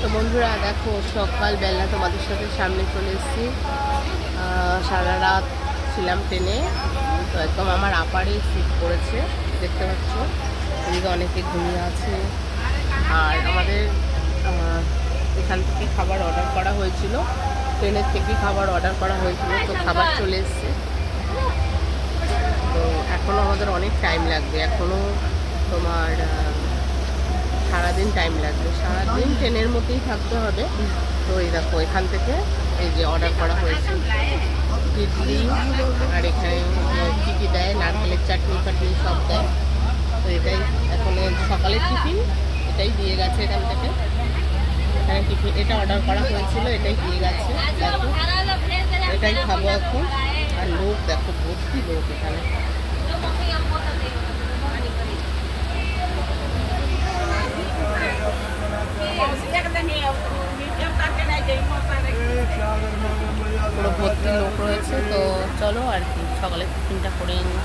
তো বন্ধুরা দেখো, সকালবেলা তোমাদের সাথে সামনে চলে এসেছি। সারা রাত ছিলাম ট্রেনে। তো একদম আমার আপারে সিট পড়েছে, দেখতে পাচ্ছ। এদিকে অনেকে ঘুমিয়ে আছে। আর আমাদের এখান থেকে খাবার অর্ডার করা হয়েছিল, ট্রেনের থেকে খাবার অর্ডার করা হয়েছিল। তো খাবার চলে এসছে। তো এখনও আমাদের অনেক টাইম লাগবে, এখনও তোমার সারাদিন টাইম লাগবে, সারাদিন ট্রেনের মধ্যেই থাকতে হবে। তো এই দেখো, এখান থেকে এই যে অর্ডার করা হয়েছে ইডলি, আর এখানে কী কী দেয়, নারকেলের চাটনি ফাটনি সব দেয়। তো এটাই এখন সকালের টিফিন, এটাই দিয়ে গেছে এখান থেকে। এখানে টিফিন এটা অর্ডার করা হয়েছিল, এটাই দিয়ে গেছে। দেখো, এটাই খাবো এখন। আর লোক দেখো, ভর্তি লোক এখানে। পুরো ভর্তি লোক রয়েছে। তো চলো আর কি, সকালে টিফিনটা করে নিই।